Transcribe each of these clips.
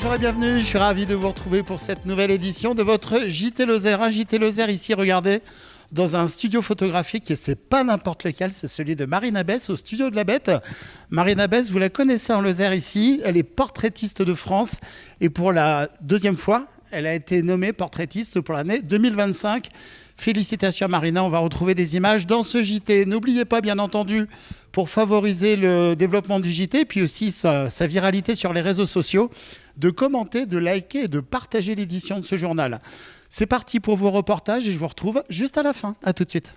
bonjour et bienvenue, je suis ravi de vous retrouver pour cette nouvelle édition de votre JT Lozère. Un JT Lozère ici, regardez, dans un studio photographique, et c'est pas n'importe lequel, c'est celui de Marine Abès au studio de la Bête. Marine Abès, vous la connaissez en Lozère ici, elle est portraitiste de France et pour la deuxième fois, elle a été nommée portraitiste pour l'année 2025. Félicitations Marina, on va retrouver des images dans ce JT. N'oubliez pas bien entendu, pour favoriser le développement du JT, puis aussi sa viralité sur les réseaux sociaux, de commenter, de liker et de partager l'édition de ce journal. C'est parti pour vos reportages et je vous retrouve juste à la fin. À tout de suite.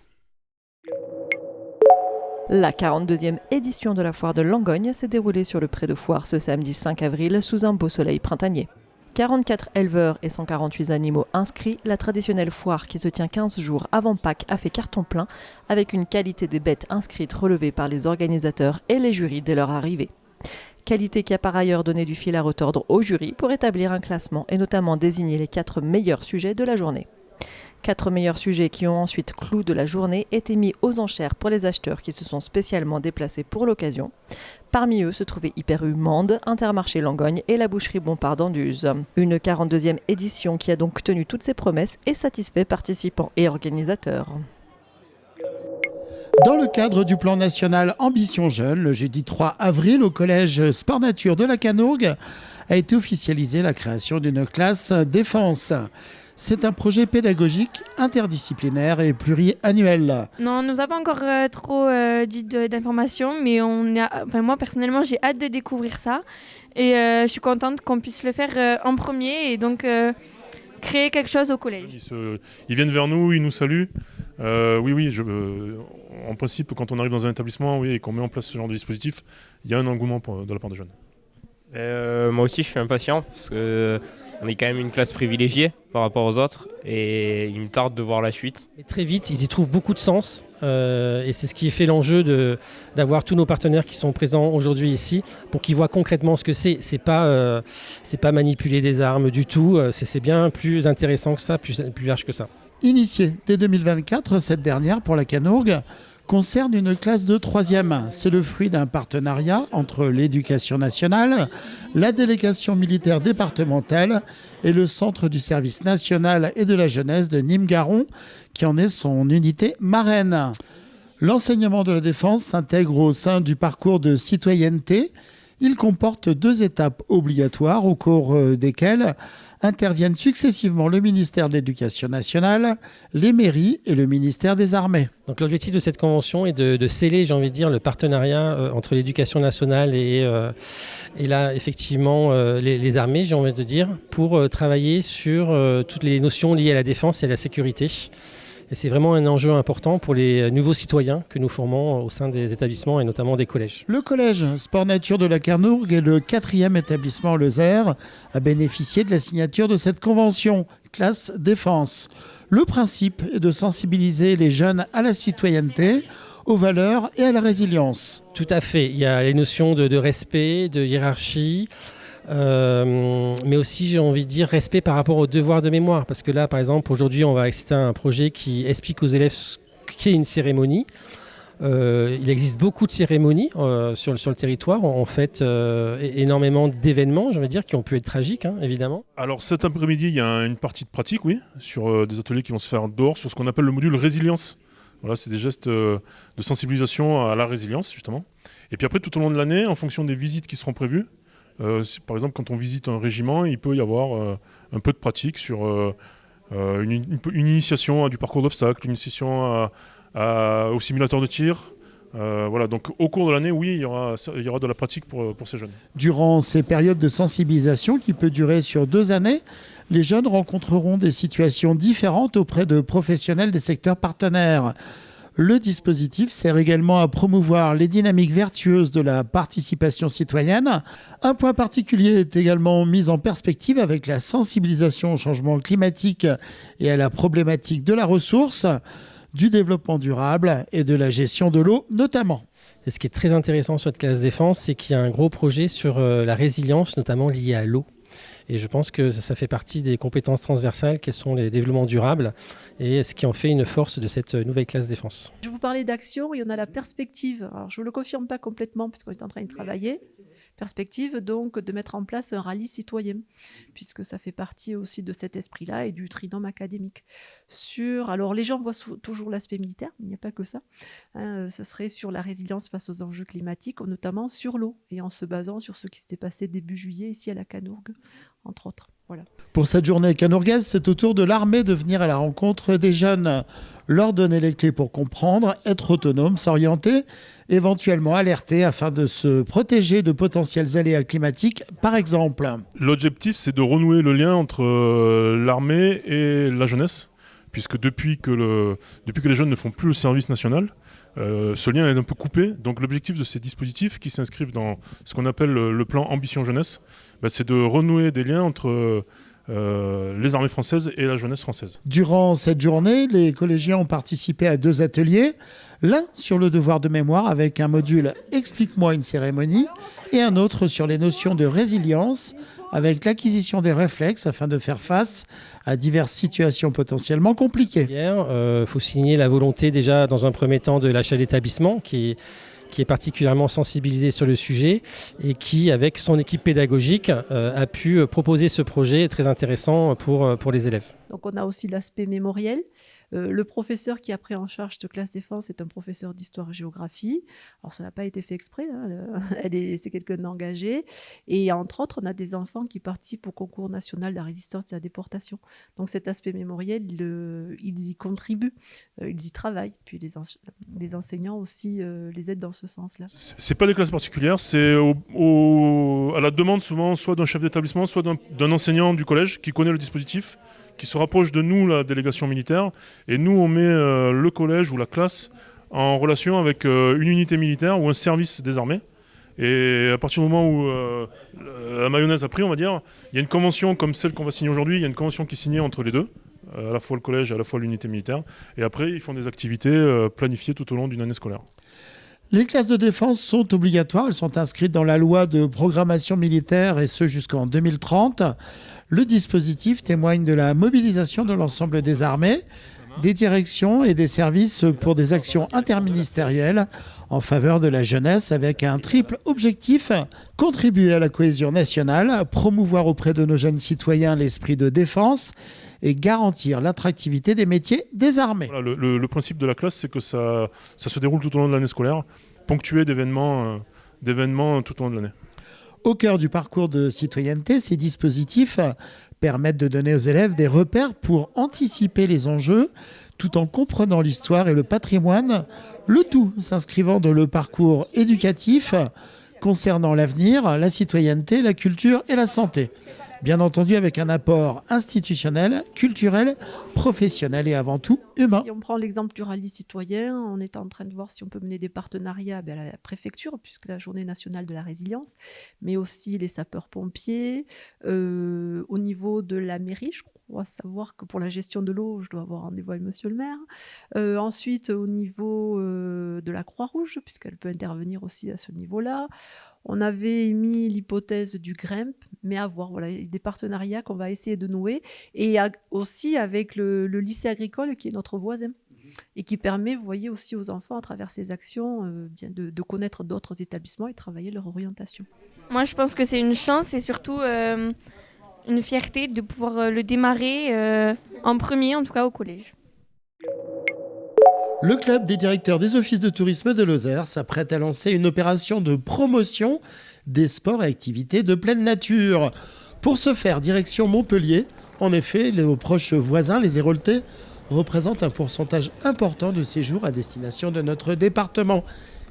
La 42e édition de la foire de Langogne s'est déroulée sur le pré de foire ce samedi 5 avril sous un beau soleil printanier. 44 éleveurs et 148 animaux inscrits, la traditionnelle foire qui se tient 15 jours avant Pâques a fait carton plein avec une qualité des bêtes inscrites relevée par les organisateurs et les jurys dès leur arrivée. Qualité qui a par ailleurs donné du fil à retordre au jury pour établir un classement et notamment désigner les 4 meilleurs sujets de la journée. 4 meilleurs sujets qui ont ensuite, clou de la journée, été mis aux enchères pour les acheteurs qui se sont spécialement déplacés pour l'occasion. Parmi eux se trouvaient Hyper U Mende, Intermarché Langogne et la boucherie Bompard d'Anduze. Une 42e édition qui a donc tenu toutes ses promesses et satisfait participants et organisateurs. Dans le cadre du plan national Ambition Jeune, le jeudi 3 avril, au collège Sport Nature de la Canourgue, a été officialisée la création d'une classe défense. C'est un projet pédagogique interdisciplinaire et pluriannuel. Non, on ne nous a pas encore trop dit d'informations, mais moi personnellement j'ai hâte de découvrir ça et je suis contente qu'on puisse le faire en premier et donc créer quelque chose au collège. Ils viennent vers nous, ils nous saluent. En principe, quand on arrive dans un établissement et qu'on met en place ce genre de dispositif, il y a un engouement de la part des jeunes. Moi aussi je suis impatient parce qu'on est quand même une classe privilégiée par rapport aux autres et il me tarde de voir la suite. Et très vite, ils y trouvent beaucoup de sens et c'est ce qui fait l'enjeu d'avoir tous nos partenaires qui sont présents aujourd'hui ici pour qu'ils voient concrètement ce que c'est. C'est pas manipuler des armes du tout, c'est bien plus intéressant que ça, plus large que ça. Initiée dès 2024, cette dernière pour la Canourgue concerne une classe de 3e. C'est le fruit d'un partenariat entre l'Éducation nationale, la délégation militaire départementale et le Centre du service national et de la jeunesse de Nîmes-Garons, qui en est son unité marraine. L'enseignement de la défense s'intègre au sein du parcours de citoyenneté. Il comporte 2 étapes obligatoires au cours desquelles interviennent successivement le ministère de l'Éducation nationale, les mairies et le ministère des Armées. Donc l'objectif de cette convention est de sceller, j'ai envie de dire, le partenariat entre l'Éducation nationale et là, effectivement, les armées, j'ai envie de dire, pour travailler sur toutes les notions liées à la défense et à la sécurité. Et c'est vraiment un enjeu important pour les nouveaux citoyens que nous formons au sein des établissements et notamment des collèges. Le collège Sport Nature de la Canourgue est le 4e établissement en Lozère à bénéficier de la signature de cette convention, classe défense. Le principe est de sensibiliser les jeunes à la citoyenneté, aux valeurs et à la résilience. Tout à fait. Il y a les notions de respect, de hiérarchie, mais aussi, j'ai envie de dire, respect par rapport aux devoirs de mémoire. Parce que là, par exemple, aujourd'hui, on va assister à un projet qui explique aux élèves ce qu'est une cérémonie. Il existe beaucoup de cérémonies sur le territoire. On fait énormément d'événements, je veux dire, qui ont pu être tragiques, évidemment. Alors cet après-midi, il y a une partie de pratique, oui, sur des ateliers qui vont se faire dehors, sur ce qu'on appelle le module résilience. Voilà, c'est des gestes de sensibilisation à la résilience, justement. Et puis après, tout au long de l'année, en fonction des visites qui seront prévues, par exemple, quand on visite un régiment, il peut y avoir un peu de pratique sur une initiation à du parcours d'obstacles, une initiation au simulateur de tir. Voilà, donc au cours de l'année, oui, il y aura de la pratique pour ces jeunes. Durant ces périodes de sensibilisation qui peut durer sur 2 années, les jeunes rencontreront des situations différentes auprès de professionnels des secteurs partenaires. Le dispositif sert également à promouvoir les dynamiques vertueuses de la participation citoyenne. Un point particulier est également mis en perspective avec la sensibilisation au changement climatique et à la problématique de la ressource, du développement durable et de la gestion de l'eau notamment. Et ce qui est très intéressant sur cette classe défense, c'est qu'il y a un gros projet sur la résilience, notamment liée à l'eau. Et je pense que ça fait partie des compétences transversales qui sont les développements durables et ce qui en fait une force de cette nouvelle classe défense. Je vous parlais d'action et on a la perspective. Alors je ne le confirme pas complètement parce qu'on est en train de travailler. perspective donc de mettre en place un rallye citoyen, puisque ça fait partie aussi de cet esprit-là et du trinôme académique. Alors les gens voient toujours l'aspect militaire, il n'y a pas que ça. Ce serait sur la résilience face aux enjeux climatiques, notamment sur l'eau, et en se basant sur ce qui s'était passé début juillet ici à la Canourgue, entre autres. Voilà. Pour cette journée canourgaise, c'est au tour de l'armée de venir à la rencontre des jeunes, leur donner les clés pour comprendre, être autonome, s'orienter, éventuellement alerter afin de se protéger de potentiels aléas climatiques, par exemple. L'objectif, c'est de renouer le lien entre l'armée et la jeunesse, puisque depuis que les jeunes ne font plus le service national, ce lien est un peu coupé. Donc l'objectif de ces dispositifs qui s'inscrivent dans ce qu'on appelle le plan Ambition Jeunesse, c'est de renouer des liens entre les armées françaises et la jeunesse française. Durant cette journée, les collégiens ont participé à 2 ateliers, l'un sur le devoir de mémoire avec un module « Explique-moi une cérémonie » et un autre sur les notions de résilience avec l'acquisition des réflexes afin de faire face à diverses situations potentiellement compliquées. Il faut signer la volonté déjà dans un premier temps de l'achat d'établissement qui est particulièrement sensibilisé sur le sujet et qui, avec son équipe pédagogique, a pu proposer ce projet très intéressant pour les élèves. Donc on a aussi l'aspect mémoriel. Le professeur qui a pris en charge cette classe défense est un professeur d'histoire-géographie. Alors ça n'a pas été fait exprès, c'est quelqu'un d'engagé. Et entre autres, on a des enfants qui participent au concours national de la résistance et de la déportation. Donc cet aspect mémoriel, ils y contribuent, ils y travaillent. Puis les enseignants aussi les aident dans ce sens-là. C'est pas des classes particulières, c'est à la demande souvent soit d'un chef d'établissement, soit d'un enseignant du collège qui connaît le dispositif, qui se rapproche de nous, la délégation militaire, et nous on met le collège ou la classe en relation avec une unité militaire ou un service des armées. Et à partir du moment où la mayonnaise a pris, on va dire, il y a une convention comme celle qu'on va signer aujourd'hui, il y a une convention qui est signée entre les deux, à la fois le collège et à la fois l'unité militaire, et après ils font des activités planifiées tout au long d'une année scolaire. Les classes de défense sont obligatoires, elles sont inscrites dans la loi de programmation militaire et ce jusqu'en 2030. Le dispositif témoigne de la mobilisation de l'ensemble des armées, des directions et des services pour des actions interministérielles en faveur de la jeunesse avec un triple objectif: contribuer à la cohésion nationale, promouvoir auprès de nos jeunes citoyens l'esprit de défense et garantir l'attractivité des métiers des armées. Voilà, le principe de la classe, c'est que ça se déroule tout au long de l'année scolaire, ponctué d'événements tout au long de l'année. Au cœur du parcours de citoyenneté, ces dispositifs permettent de donner aux élèves des repères pour anticiper les enjeux tout en comprenant l'histoire et le patrimoine, le tout s'inscrivant dans le parcours éducatif concernant l'avenir, la citoyenneté, la culture et la santé. Bien entendu avec un apport institutionnel, culturel, professionnel et avant tout humain. Si on prend l'exemple du rallye citoyen, on est en train de voir si on peut mener des partenariats à la préfecture, puisque la journée nationale de la résilience, mais aussi les sapeurs-pompiers. Au niveau de la mairie, je crois savoir que pour la gestion de l'eau, je dois avoir rendez-vous avec monsieur le maire. Ensuite, au niveau de la Croix-Rouge, puisqu'elle peut intervenir aussi à ce niveau-là. On avait émis l'hypothèse du GREMP, mais à voir, voilà, des partenariats qu'on va essayer de nouer, et aussi avec le lycée agricole qui est notre voisin, et qui permet, vous voyez, aussi aux enfants, à travers ces actions, de connaître d'autres établissements et travailler leur orientation. Moi, je pense que c'est une chance et surtout une fierté de pouvoir le démarrer en premier, en tout cas au collège. Le club des directeurs des offices de tourisme de Lozère s'apprête à lancer une opération de promotion des sports et activités de pleine nature. Pour ce faire, direction Montpellier. En effet, nos proches voisins, les Héroltais, représentent un pourcentage important de séjours à destination de notre département.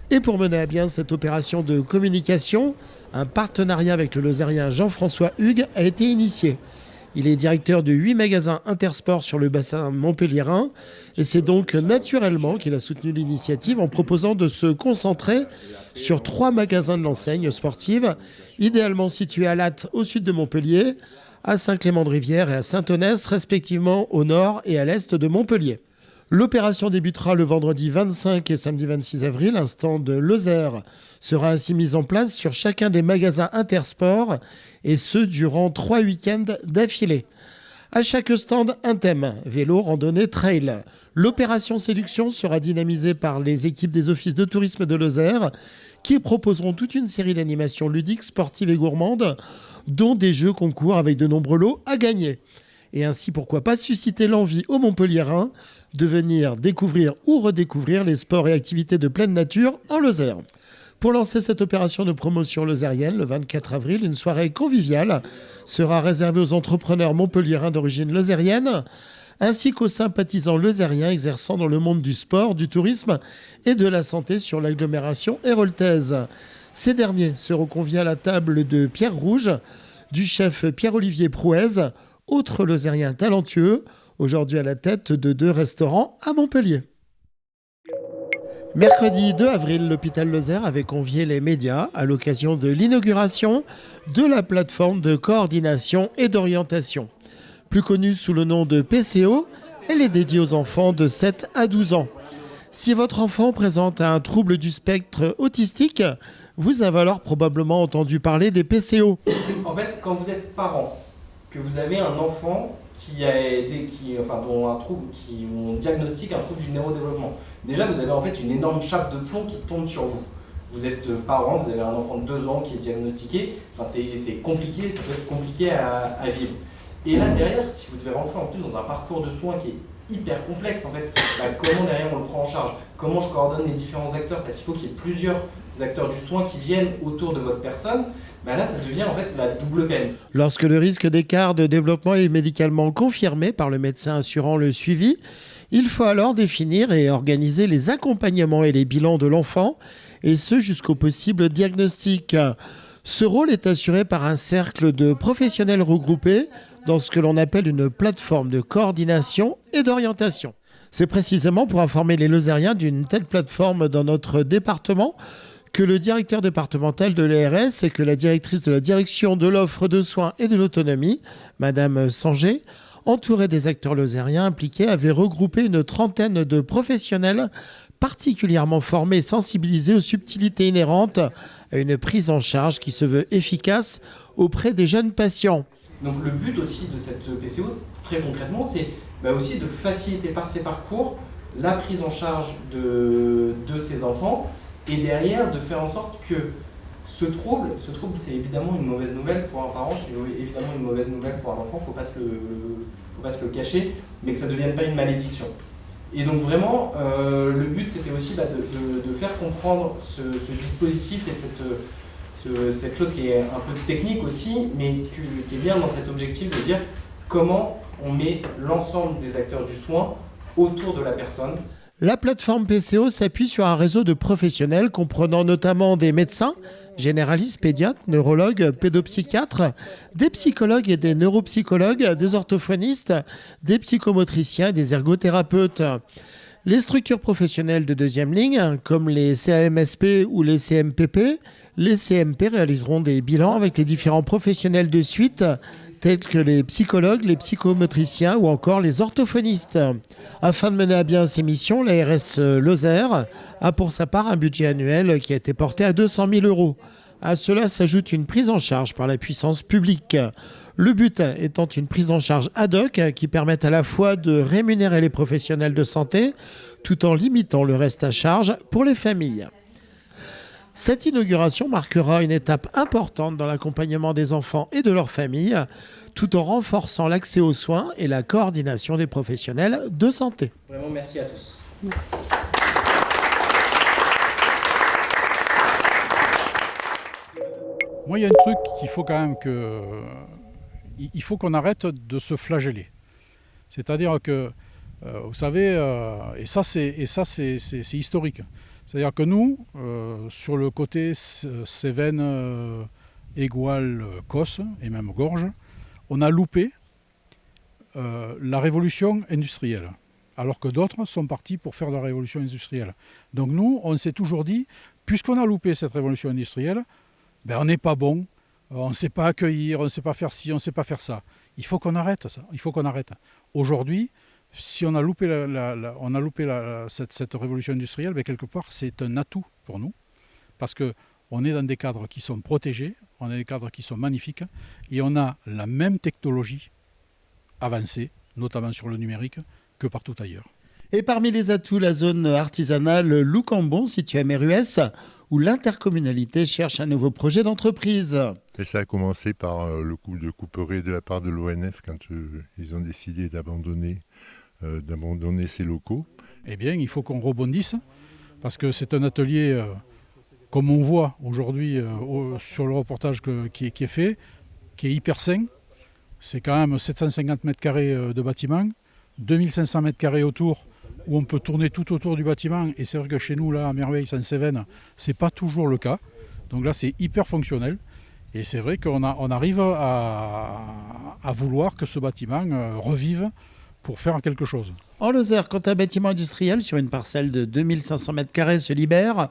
Et pour mener à bien cette opération de communication, un partenariat avec le Lozérien Jean-François Hugues a été initié. Il est directeur de 8 magasins Intersport sur le bassin montpelliérain et c'est donc naturellement qu'il a soutenu l'initiative en proposant de se concentrer sur 3 magasins de l'enseigne sportive, idéalement situés à Latte au sud de Montpellier, à Saint-Clément-de-Rivière et à Saint-Onès, respectivement au nord et à l'est de Montpellier. L'opération débutera le vendredi 25 et samedi 26 avril. Un stand de Lozère sera ainsi mis en place sur chacun des magasins Intersport et ce durant 3 week-ends d'affilée. À chaque stand, un thème, vélo, randonnée, trail. L'opération séduction sera dynamisée par les équipes des offices de tourisme de Lozère qui proposeront toute une série d'animations ludiques, sportives et gourmandes, dont des jeux concours avec de nombreux lots à gagner. Et ainsi, pourquoi pas, susciter l'envie aux Montpelliérains de venir découvrir ou redécouvrir les sports et activités de pleine nature en Lozère. Pour lancer cette opération de promotion lozérienne, le 24 avril, une soirée conviviale sera réservée aux entrepreneurs montpelliérains d'origine lozérienne, ainsi qu'aux sympathisants lozériens exerçant dans le monde du sport, du tourisme et de la santé sur l'agglomération héroltaise. Ces derniers seront conviés à la table de Pierre Rouge, du chef Pierre-Olivier Prouez, autre lozérien talentueux, aujourd'hui à la tête de 2 restaurants à Montpellier. Mercredi 2 avril, l'hôpital Lozère avait convié les médias à l'occasion de l'inauguration de la plateforme de coordination et d'orientation. Plus connue sous le nom de PCO, elle est dédiée aux enfants de 7 à 12 ans. Si votre enfant présente un trouble du spectre autistique, vous avez alors probablement entendu parler des PCO. En fait, quand vous êtes parent, que vous avez un enfant dont on diagnostique un trouble du neurodéveloppement, déjà vous avez en fait une énorme chape de plomb qui tombe sur vous. Vous êtes parent, vous avez un enfant de 2 ans qui est diagnostiqué, c'est compliqué, ça peut être compliqué à vivre. Et là derrière, si vous devez rentrer en plus dans un parcours de soins qui est hyper complexe, en fait, comment derrière on le prend en charge, comment je coordonne les différents acteurs, parce qu'il faut qu'il y ait plusieurs acteurs du soin qui viennent autour de votre personne, là ça devient en fait la double peine. Lorsque le risque d'écart de développement est médicalement confirmé par le médecin assurant le suivi, il faut alors définir et organiser les accompagnements et les bilans de l'enfant, et ce jusqu'au possible diagnostic. Ce rôle est assuré par un cercle de professionnels regroupés dans ce que l'on appelle une plateforme de coordination et d'orientation. C'est précisément pour informer les Lozériens d'une telle plateforme dans notre département que le directeur départemental de l'ARS et que la directrice de la direction de l'offre de soins et de l'autonomie, Madame Sanger, entourée des acteurs lozériens impliqués, avait regroupé une 30aine de professionnels particulièrement formés et sensibilisés aux subtilités inhérentes à une prise en charge qui se veut efficace auprès des jeunes patients. Donc le but aussi de cette PCO, très concrètement, c'est aussi de faciliter par ces parcours la prise en charge de ces enfants et derrière de faire en sorte que ce trouble c'est évidemment une mauvaise nouvelle pour un parent, c'est évidemment une mauvaise nouvelle pour un enfant, faut pas se le cacher, mais que ça ne devienne pas une malédiction. Et donc vraiment, le but c'était aussi de faire comprendre ce dispositif et cette chose qui est un peu technique aussi, mais qui est bien dans cet objectif de dire comment on met l'ensemble des acteurs du soin autour de la personne. La plateforme PCO s'appuie sur un réseau de professionnels comprenant notamment des médecins, généralistes, pédiatres, neurologues, pédopsychiatres, des psychologues et des neuropsychologues, des orthophonistes, des psychomotriciens et des ergothérapeutes. Les structures professionnelles de deuxième ligne, comme les CAMSP ou les CMPP, les CMP réaliseront des bilans avec les différents professionnels de suite, tels que les psychologues, les psychomotriciens ou encore les orthophonistes. Afin de mener à bien ces missions, l'ARS Lozère a pour sa part un budget annuel qui a été porté à 200 000 €. À cela s'ajoute une prise en charge par la puissance publique. Le but étant une prise en charge ad hoc qui permette à la fois de rémunérer les professionnels de santé tout en limitant le reste à charge pour les familles. Cette inauguration marquera une étape importante dans l'accompagnement des enfants et de leurs familles, tout en renforçant l'accès aux soins et la coordination des professionnels de santé. Vraiment merci à tous. Merci. Moi, il y a un truc qu'il faut quand même il faut qu'on arrête de se flageller. C'est-à-dire que, vous savez, et ça c'est historique. C'est-à-dire que nous, sur le côté Cévennes égale Cosse et même Gorge, on a loupé la révolution industrielle, alors que d'autres sont partis pour faire la révolution industrielle. Donc nous, on s'est toujours dit, puisqu'on a loupé cette révolution industrielle, on n'est pas bon, on ne sait pas accueillir, on ne sait pas faire ci, on ne sait pas faire ça. Il faut qu'on arrête ça, il faut qu'on arrête. Aujourd'hui, si on a loupé, cette révolution industrielle, quelque part c'est un atout pour nous, parce qu'on est dans des cadres qui sont protégés, on a des cadres qui sont magnifiques, et on a la même technologie avancé, notamment sur le numérique, que partout ailleurs. Et parmi les atouts, la zone artisanale Loucambon, située à Méruès, où l'intercommunalité cherche un nouveau projet d'entreprise. Et ça a commencé par le coup de couperet de la part de l'ONF quand ils ont décidé d'abandonner ces locaux. Eh bien, il faut qu'on rebondisse, parce que c'est un atelier, comme on voit aujourd'hui sur le reportage qui est fait, qui est hyper sain. C'est quand même 750 mètres carrés de bâtiment, 2500 mètres carrés autour, où on peut tourner tout autour du bâtiment. Et c'est vrai que chez nous, là, à Merveille-Saint-Cévennes, ce n'est pas toujours le cas. Donc là, c'est hyper fonctionnel. Et c'est vrai qu'on arrive à vouloir que ce bâtiment revive pour faire quelque chose. En Lozère, quand un bâtiment industriel sur une parcelle de 2500 m² se libère,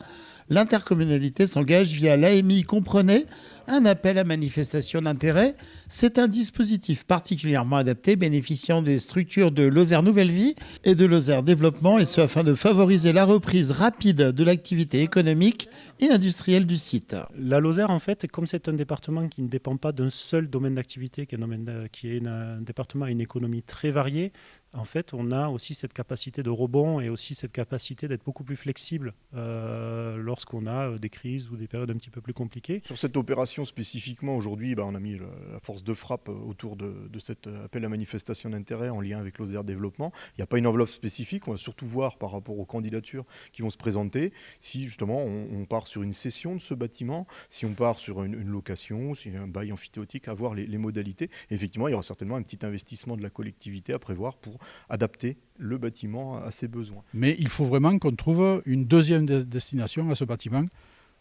l'intercommunalité s'engage via l'AMI Comprenez, un appel à manifestation d'intérêt. C'est un dispositif particulièrement adapté bénéficiant des structures de Lozère Nouvelle Vie et de Lozère Développement, et ce afin de favoriser la reprise rapide de l'activité économique et industrielle du site. La Lozère, en fait, comme c'est un département qui ne dépend pas d'un seul domaine d'activité, qui est un département à une économie très variée, en fait, on a aussi cette capacité de rebond et aussi cette capacité d'être beaucoup plus flexible lorsqu'on a des crises ou des périodes un petit peu plus compliquées. Sur cette opération spécifiquement, aujourd'hui, on a mis la force de frappe autour de cet appel à manifestation d'intérêt en lien avec Lozère Développement. Il n'y a pas une enveloppe spécifique, on va surtout voir par rapport aux candidatures qui vont se présenter si justement on part sur une cession de ce bâtiment, si on part sur une location, si un bail amphithéotique, à voir les modalités. Et effectivement, il y aura certainement un petit investissement de la collectivité à prévoir pour adapter le bâtiment à ses besoins. Mais il faut vraiment qu'on trouve une deuxième destination à ce bâtiment,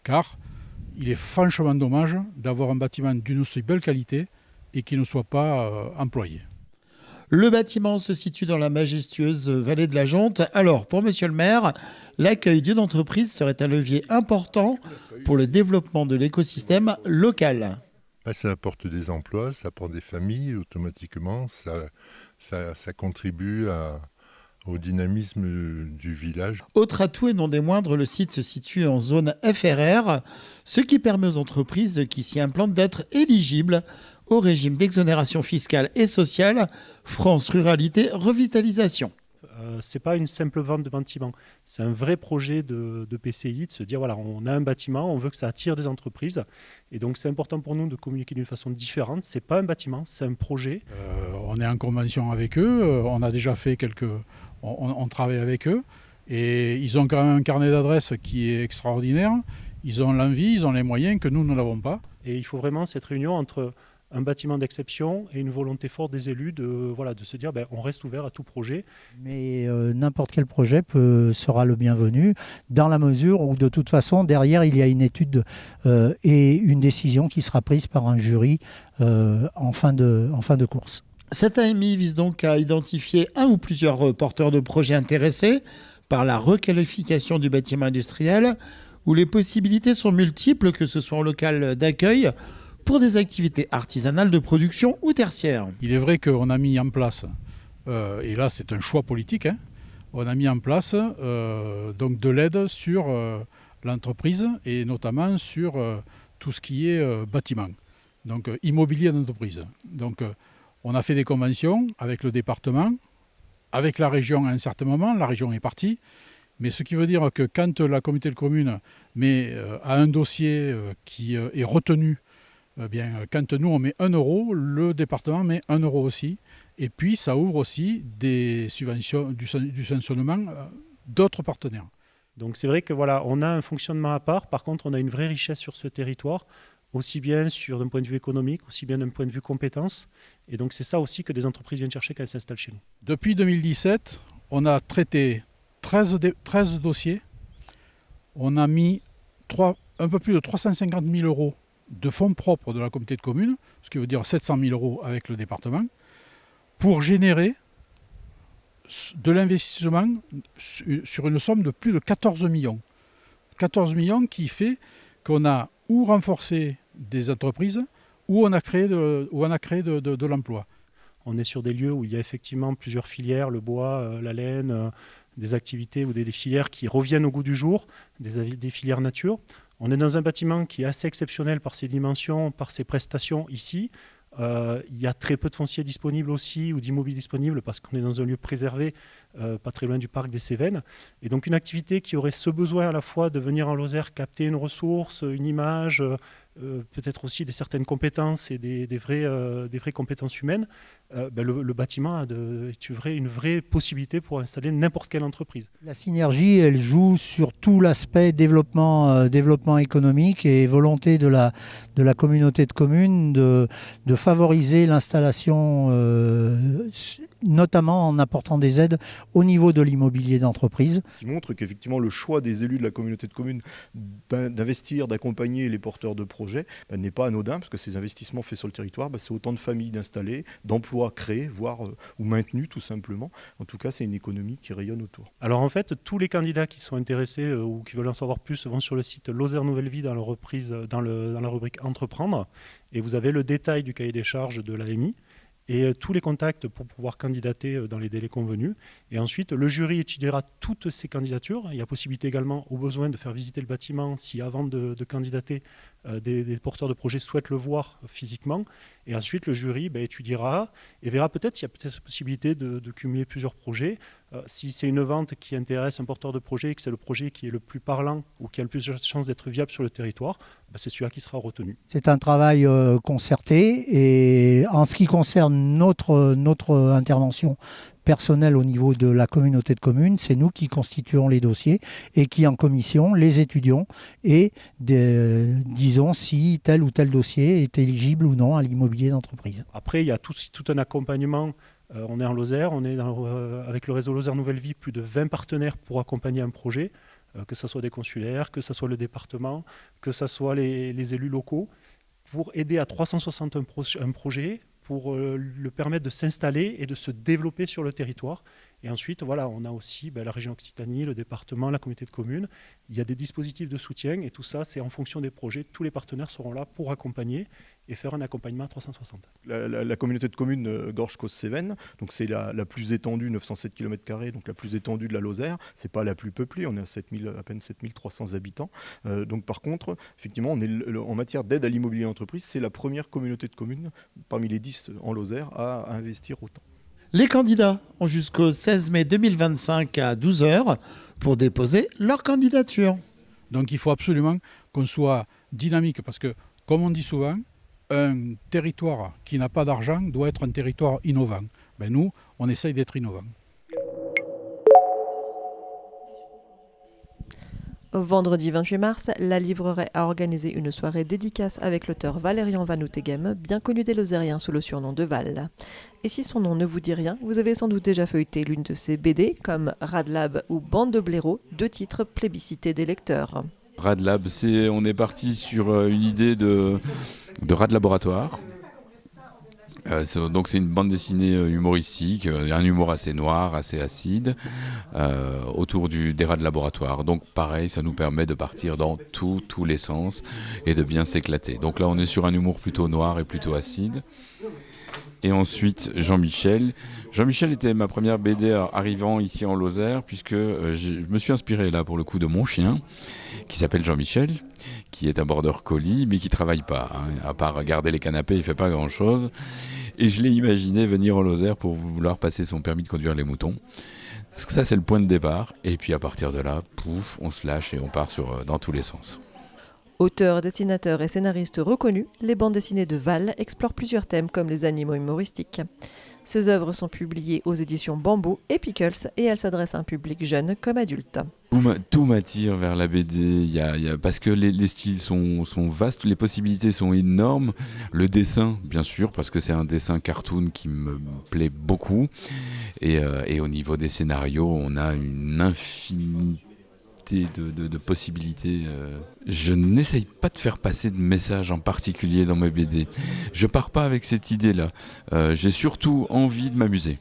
car il est franchement dommage d'avoir un bâtiment d'une aussi belle qualité et qui ne soit pas employé. Le bâtiment se situe dans la majestueuse vallée de la Jonte. Alors, pour monsieur le maire, l'accueil d'une entreprise serait un levier important pour le développement de l'écosystème local. Ça apporte des emplois, ça apporte des familles automatiquement, ça contribue au dynamisme du village. Autre atout et non des moindres, le site se situe en zone FRR, ce qui permet aux entreprises qui s'y implantent d'être éligibles au régime d'exonération fiscale et sociale France Ruralité Revitalisation. Ce n'est pas une simple vente de bâtiment, c'est un vrai projet de PCI, de se dire voilà, on a un bâtiment, on veut que ça attire des entreprises, et donc c'est important pour nous de communiquer d'une façon différente. Ce n'est pas un bâtiment, c'est un projet. On est en convention avec eux, on a déjà fait on travaille avec eux, et ils ont quand même un carnet d'adresses qui est extraordinaire. Ils ont l'envie, ils ont les moyens que nous n'avons pas. Et il faut vraiment cette réunion entre un bâtiment d'exception et une volonté forte des élus de se dire on reste ouvert à tout projet. Mais n'importe quel projet sera le bienvenu dans la mesure où de toute façon derrière il y a une étude et une décision qui sera prise par un jury en fin de course. Cette AMI vise donc à identifier un ou plusieurs porteurs de projets intéressés par la requalification du bâtiment industriel, où les possibilités sont multiples, que ce soit en local d'accueil, pour des activités artisanales de production ou tertiaires. Il est vrai qu'on a mis en place, et là c'est un choix politique, on a mis en place donc de l'aide sur l'entreprise et notamment sur tout ce qui est bâtiment, donc immobilier d'entreprise. Donc on a fait des conventions avec le département, avec la région à un certain moment, la région est partie, mais ce qui veut dire que quand la communauté de communes a un dossier qui est retenu, quand nous on met 1 euro, le département met 1 euro aussi. Et puis ça ouvre aussi des subventions, du subventionnement d'autres partenaires. Donc c'est vrai que on a un fonctionnement à part. Par contre, on a une vraie richesse sur ce territoire, aussi bien d'un point de vue économique, aussi bien d'un point de vue compétences. Et donc c'est ça aussi que des entreprises viennent chercher quand elles s'installent chez nous. Depuis 2017, on a traité 13 dossiers. On a mis un peu plus de 350 000 euros de fonds propres de la communauté de communes, ce qui veut dire 700 000 euros avec le département, pour générer de l'investissement sur une somme de plus de 14 millions. 14 millions qui fait qu'on a ou renforcé des entreprises ou on a créé de l'emploi. On est sur des lieux où il y a effectivement plusieurs filières, le bois, la laine, des activités ou des filières qui reviennent au goût du jour, des filières nature. On est dans un bâtiment qui est assez exceptionnel par ses dimensions, par ses prestations ici. Il y a très peu de foncier disponible aussi, ou d'immobilier disponible, parce qu'on est dans un lieu préservé, pas très loin du parc des Cévennes. Et donc une activité qui aurait ce besoin à la fois de venir en Lozère capter une ressource, une image, peut-être aussi certaines compétences et des vraies compétences humaines, le bâtiment est une vraie possibilité pour installer n'importe quelle entreprise. La synergie, elle joue sur tout l'aspect développement économique et volonté de la communauté de communes de favoriser l'installation, notamment en apportant des aides au niveau de l'immobilier d'entreprise. Qui montre qu'effectivement le choix des élus de la communauté de communes d'investir, d'accompagner les porteurs de projets n'est pas anodin, parce que ces investissements faits sur le territoire, c'est autant de familles d'installer, d'emplois créés, voire ou maintenus tout simplement. En tout cas, c'est une économie qui rayonne autour. Alors en fait, tous les candidats qui sont intéressés ou qui veulent en savoir plus vont sur le site Lozère Nouvelle Vie dans la rubrique Entreprendre, et vous avez le détail du cahier des charges de l'AMI et tous les contacts pour pouvoir candidater dans les délais convenus. Et ensuite, le jury étudiera toutes ces candidatures. Il y a possibilité également, au besoin, de faire visiter le bâtiment si, avant de candidater, des porteurs de projets souhaitent le voir physiquement. Et ensuite, le jury étudiera et verra s'il y a peut-être possibilité de cumuler plusieurs projets. Si c'est une vente qui intéresse un porteur de projet et que c'est le projet qui est le plus parlant ou qui a le plus de chances d'être viable sur le territoire, c'est celui-là qui sera retenu. C'est un travail concerté, et en ce qui concerne notre intervention personnelle au niveau de la communauté de communes, c'est nous qui constituons les dossiers et qui en commission les étudions et disons si tel ou tel dossier est éligible ou non à l'immobilier d'entreprise. Après, il y a tout un accompagnement. On est en Lozère, on est avec le réseau Lozère Nouvelle Vie, plus de 20 partenaires pour accompagner un projet, que ce soit des consulaires, que ce soit le département, que ce soit les élus locaux, pour aider à 360 un projet, pour le permettre de s'installer et de se développer sur le territoire. Et ensuite, on a aussi la région Occitanie, le département, la communauté de communes. Il y a des dispositifs de soutien et tout ça, c'est en fonction des projets. Tous les partenaires seront là pour accompagner et faire un accompagnement à 360. La communauté de communes Gorge-Causse-Cévennes, donc c'est la plus étendue, 907 km², donc la plus étendue de la Lozère. C'est pas la plus peuplée, on est à peine 7300 habitants. Donc par contre, effectivement, on est en matière d'aide à l'immobilier d'entreprise, c'est la première communauté de communes parmi les 10 en Lozère à investir autant. Les candidats ont jusqu'au 16 mai 2025 à 12h pour déposer leur candidature. Donc il faut absolument qu'on soit dynamique, parce que, comme on dit souvent, un territoire qui n'a pas d'argent doit être un territoire innovant. Nous, on essaye d'être innovants. Vendredi 28 mars, la Libreraie a organisé une soirée dédicace avec l'auteur Valérian Van Oetegem, bien connu des Lozériens sous le surnom de Val. Et si son nom ne vous dit rien, vous avez sans doute déjà feuilleté l'une de ses BD, comme Radlab ou Bande de blaireaux, 2 titres plébiscités des lecteurs. Radlab, on est parti sur une idée de Rad Laboratoire. Donc c'est une bande dessinée humoristique, un humour assez noir, assez acide, autour des rats de laboratoire. Donc pareil, ça nous permet de partir dans tous les sens et de bien s'éclater. Donc là on est sur un humour plutôt noir et plutôt acide. Et ensuite Jean-Michel. Jean-Michel était ma première BD arrivant ici en Lozère, puisque je me suis inspiré là pour le coup de mon chien, qui s'appelle Jean-Michel, qui est un border collie, mais qui ne travaille pas. À part garder les canapés, il ne fait pas grand-chose. Et je l'ai imaginé venir en Lozère pour vouloir passer son permis de conduire les moutons. Ça, c'est le point de départ. Et puis à partir de là, pouf, on se lâche et on part dans tous les sens. Auteur, dessinateur et scénariste reconnu, les bandes dessinées de Val explorent plusieurs thèmes comme les animaux humoristiques. Ses œuvres sont publiées aux éditions Bamboo et Pickles et elles s'adressent à un public jeune comme adulte. Tout m'attire vers la BD, parce que les styles sont vastes, les possibilités sont énormes. Le dessin, bien sûr, parce que c'est un dessin cartoon qui me plaît beaucoup. Et au niveau des scénarios, on a une infinité de possibilités. Je n'essaye pas de faire passer de message en particulier dans mes BD. Je pars pas avec cette idée-là. J'ai surtout envie de m'amuser.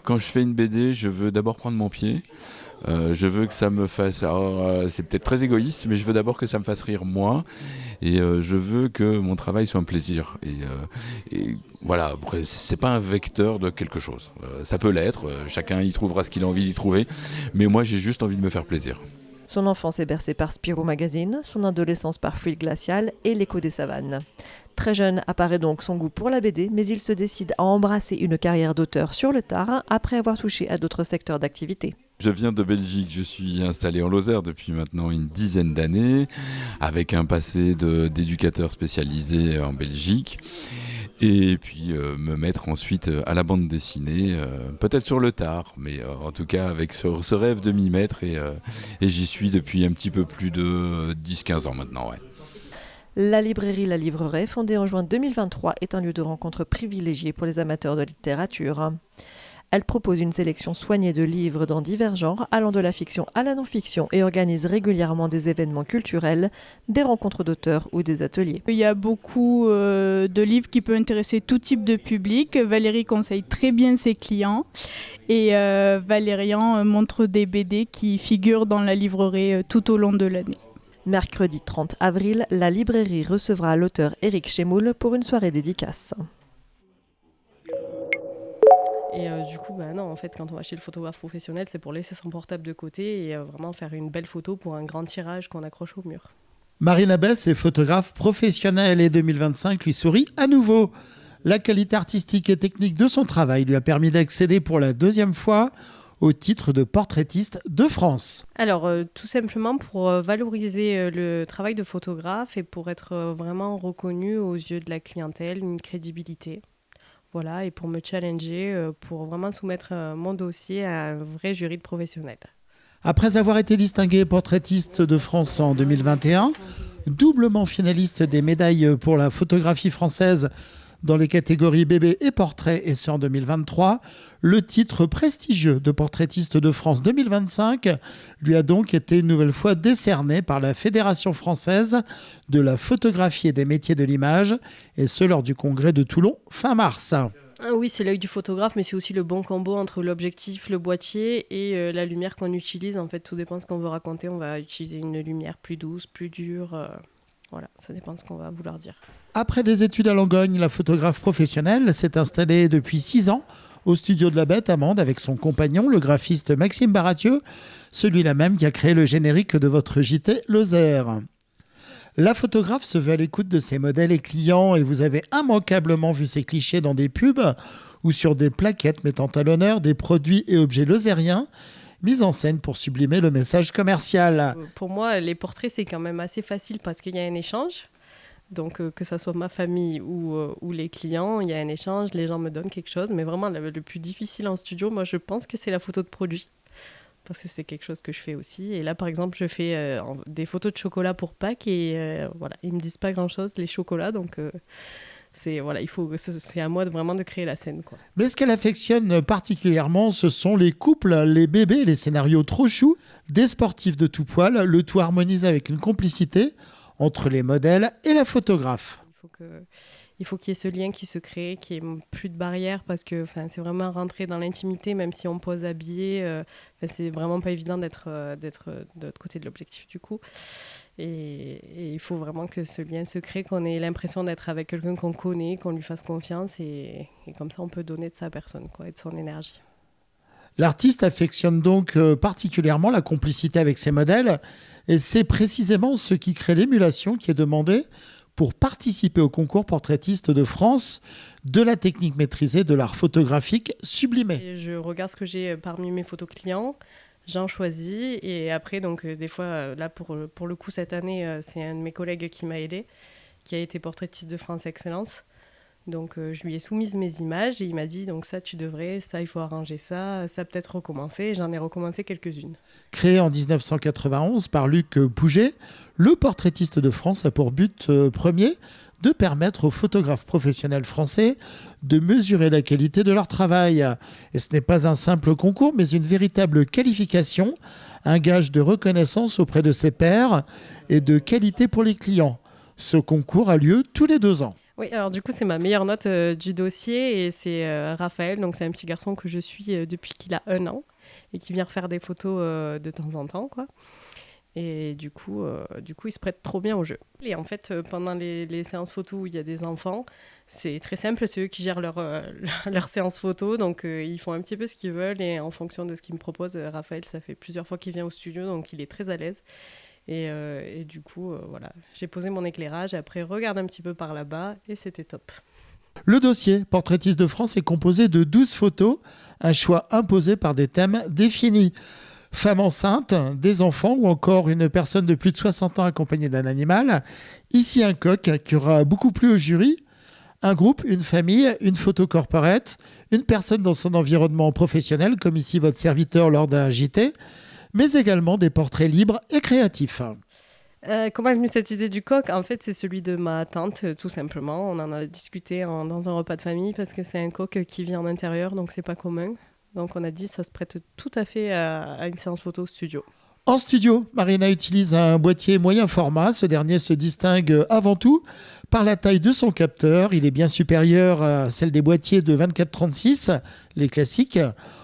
Quand je fais une BD, je veux d'abord prendre mon pied. Je veux que ça me fasse... c'est peut-être très égoïste, mais je veux d'abord que ça me fasse rire moi. Et je veux que mon travail soit un plaisir. Et voilà, après, c'est pas un vecteur de quelque chose. Ça peut l'être, chacun y trouvera ce qu'il a envie d'y trouver. Mais moi, j'ai juste envie de me faire plaisir. Son enfance est bercée par Spirou Magazine, son adolescence par Fluide Glacial et L'écho des savanes. Très jeune apparaît donc son goût pour la BD, mais il se décide à embrasser une carrière d'auteur sur le tard après avoir touché à d'autres secteurs d'activité. Je viens de Belgique, je suis installé en Lozère depuis maintenant une dizaine d'années, avec un passé d'éducateur spécialisé en Belgique. Et puis me mettre ensuite à la bande dessinée, peut-être sur le tard, mais en tout cas avec ce rêve de m'y mettre et j'y suis depuis un petit peu plus de 10-15 ans maintenant. Ouais. La librairie La Livreraie, fondée en juin 2023, est un lieu de rencontre privilégié pour les amateurs de littérature. Elle propose une sélection soignée de livres dans divers genres, allant de la fiction à la non-fiction, et organise régulièrement des événements culturels, des rencontres d'auteurs ou des ateliers. Il y a beaucoup de livres qui peuvent intéresser tout type de public. Valérie conseille très bien ses clients et Valérian montre des BD qui figurent dans la librairie tout au long de l'année. Mercredi 30 avril, la librairie recevra l'auteur Éric Chemoul pour une soirée dédicace. Et du coup, non, en fait, quand on va chez le photographe professionnel, c'est pour laisser son portable de côté et vraiment faire une belle photo pour un grand tirage qu'on accroche au mur. Marine Abès est photographe professionnelle et 2025 lui sourit à nouveau. La qualité artistique et technique de son travail lui a permis d'accéder pour la deuxième fois au titre de portraitiste de France. Alors, tout simplement pour valoriser le travail de photographe et pour être vraiment reconnu aux yeux de la clientèle, une crédibilité. Voilà, et pour me challenger, pour vraiment soumettre mon dossier à un vrai jury de professionnels. Après avoir été distingué portraitiste de France en 2021, doublement finaliste des médailles pour la photographie française dans les catégories bébé et portrait, et ce en 2023, le titre prestigieux de portraitiste de France 2025 lui a donc été une nouvelle fois décerné par la Fédération française de la photographie et des métiers de l'image, et ce lors du congrès de Toulon fin mars. Oui, c'est l'œil du photographe, mais c'est aussi le bon combo entre l'objectif, le boîtier et la lumière qu'on utilise. En fait, tout dépend de ce qu'on veut raconter. On va utiliser une lumière plus douce, plus dure. Voilà, ça dépend de ce qu'on va vouloir dire. Après des études à Langogne, la photographe professionnelle s'est installée depuis 6 ans au studio de la Bête à Mende avec son compagnon, le graphiste Maxime Baratieu, celui-là même qui a créé le générique de votre JT Lozère. La photographe se veut à l'écoute de ses modèles et clients et vous avez immanquablement vu ces clichés dans des pubs ou sur des plaquettes mettant à l'honneur des produits et objets lozériens mis en scène pour sublimer le message commercial. Pour moi, les portraits, c'est quand même assez facile parce qu'il y a un échange. Donc, que ce soit ma famille ou les clients, il y a un échange, les gens me donnent quelque chose. Mais vraiment, le plus difficile en studio, moi, je pense que c'est la photo de produit. Parce que c'est quelque chose que je fais aussi. Et là, par exemple, je fais des photos de chocolat pour Pâques et voilà, ils ne me disent pas grand-chose, les chocolats. Donc, c'est à moi vraiment de créer la scène, quoi. Mais ce qu'elle affectionne particulièrement, ce sont les couples, les bébés, les scénarios trop choux, des sportifs de tout poil, le tout harmonisé avec une complicité entre les modèles et la photographe. Il faut qu'il y ait ce lien qui se crée, qu'il n'y ait plus de barrières parce que c'est vraiment rentrer dans l'intimité, même si on pose habillé. C'est vraiment pas évident d'être de l'autre côté de l'objectif du coup. Et il faut vraiment que ce lien se crée, qu'on ait l'impression d'être avec quelqu'un qu'on connaît, qu'on lui fasse confiance et comme ça on peut donner de sa personne, quoi, et de son énergie. L'artiste affectionne donc particulièrement la complicité avec ses modèles et c'est précisément ce qui crée l'émulation qui est demandée pour participer au concours portraitiste de France de la technique maîtrisée de l'art photographique sublimé. Et je regarde ce que j'ai parmi mes photos clients, j'en choisis et après, donc, des fois, là pour le coup cette année, c'est un de mes collègues qui m'a aidé, qui a été portraitiste de France Excellence. Donc je lui ai soumise mes images et il m'a dit donc ça tu devrais, ça il faut arranger ça peut-être recommencer. Et j'en ai recommencé quelques-unes. Créé en 1991 par Luc Pouget, le portraitiste de France a pour but premier de permettre aux photographes professionnels français de mesurer la qualité de leur travail. Et ce n'est pas un simple concours mais une véritable qualification, un gage de reconnaissance auprès de ses pairs et de qualité pour les clients. Ce concours a lieu tous les 2 ans. Oui, alors du coup, c'est ma meilleure note du dossier et c'est Raphaël, donc c'est un petit garçon que je suis depuis qu'il a 1 an et qui vient refaire des photos de temps en temps, quoi. Et du coup, ils se prêtent trop bien au jeu. Et en fait, pendant les séances photo où il y a des enfants, c'est très simple, c'est eux qui gèrent leur séance photo, donc ils font un petit peu ce qu'ils veulent, et en fonction de ce qu'ils me proposent, Raphaël, ça fait plusieurs fois qu'il vient au studio, donc il est très à l'aise. Et du coup, voilà, j'ai posé mon éclairage, et après, regarde un petit peu par là-bas, et c'était top. Le dossier Portraitiste de France est composé de 12 photos, un choix imposé par des thèmes définis. Femme enceinte, des enfants ou encore une personne de plus de 60 ans accompagnée d'un animal. Ici, un coq qui aura beaucoup plu au jury. Un groupe, une famille, une photo corporate, une personne dans son environnement professionnel, comme ici votre serviteur lors d'un JT, mais également des portraits libres et créatifs. Comment est venue cette idée du coq ? En fait, c'est celui de ma tante, tout simplement. On en a discuté dans un repas de famille parce que c'est un coq qui vit en intérieur, donc c'est pas commun. Donc on a dit que ça se prête tout à fait à une séance photo au studio. En studio, Marina utilise un boîtier moyen format. Ce dernier se distingue avant tout par la taille de son capteur. Il est bien supérieur à celle des boîtiers de 24-36, les classiques.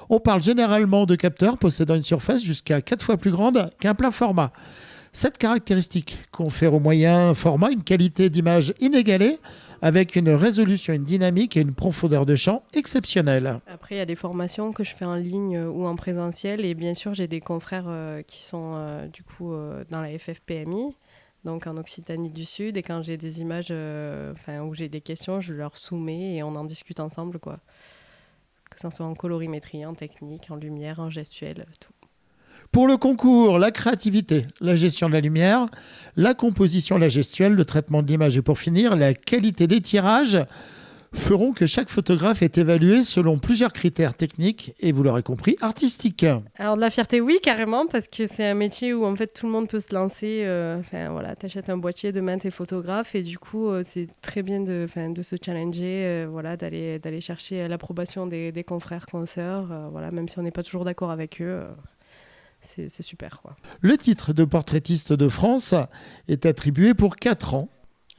On parle généralement de capteurs possédant une surface jusqu'à 4 fois plus grande qu'un plein format. Cette caractéristique confère au moyen format une qualité d'image inégalée, avec une résolution, une dynamique et une profondeur de champ exceptionnelle. Après, il y a des formations que je fais en ligne ou en présentiel, et bien sûr, j'ai des confrères qui sont dans la FFPMI, donc en Occitanie du Sud, et quand j'ai des images où j'ai des questions, je leur soumets et on en discute ensemble, quoi. Que ce soit en colorimétrie, en technique, en lumière, en gestuelle, tout. Pour le concours, la créativité, la gestion de la lumière, la composition, la gestuelle, le traitement de l'image et pour finir, la qualité des tirages feront que chaque photographe est évalué selon plusieurs critères techniques et, vous l'aurez compris, artistiques. Alors de la fierté, oui, carrément, parce que c'est un métier où en fait tout le monde peut se lancer. T'achètes un boîtier, demain t'es photographe, et du coup c'est très bien de se challenger, d'aller chercher l'approbation des confrères, consoeurs, même si on n'est pas toujours d'accord avec eux. C'est super, quoi. Le titre de portraitiste de France est attribué pour 4 ans.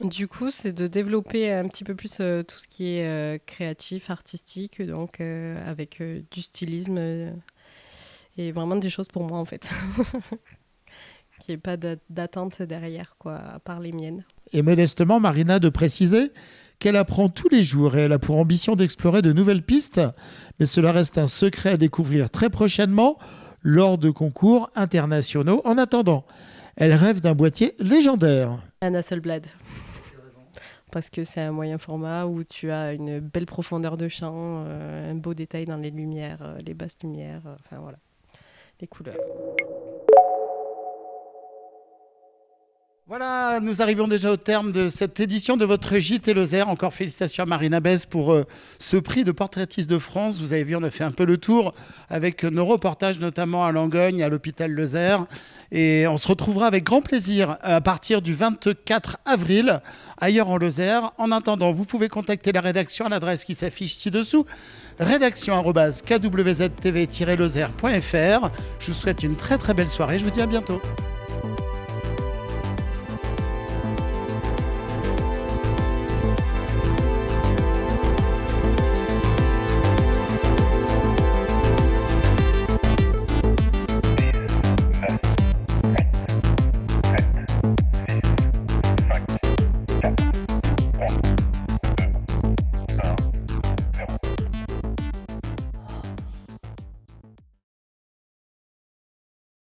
Du coup, c'est de développer un petit peu plus tout ce qui est créatif, artistique, donc avec du stylisme et vraiment des choses pour moi, en fait. Qu'il n'y ait pas d'attente derrière, quoi, à part les miennes. Et modestement, Marina de préciser qu'elle apprend tous les jours et elle a pour ambition d'explorer de nouvelles pistes, mais cela reste un secret à découvrir très prochainement lors de concours internationaux. En attendant, elle rêve d'un boîtier légendaire. Un Hasselblad. Parce que c'est un moyen format où tu as une belle profondeur de champ, un beau détail dans les lumières, les basses lumières, les couleurs. Voilà, nous arrivons déjà au terme de cette édition de votre JT Lozère. Encore félicitations à Marina Besse pour ce prix de portraitiste de France. Vous avez vu, on a fait un peu le tour avec nos reportages, notamment à Langogne, à l'hôpital Lozère. Et on se retrouvera avec grand plaisir à partir du 24 avril, ailleurs en Lozère. En attendant, vous pouvez contacter la rédaction à l'adresse qui s'affiche ci-dessous, rédaction@kwztv-lozère.fr. Je vous souhaite une très très belle soirée. Je vous dis à bientôt.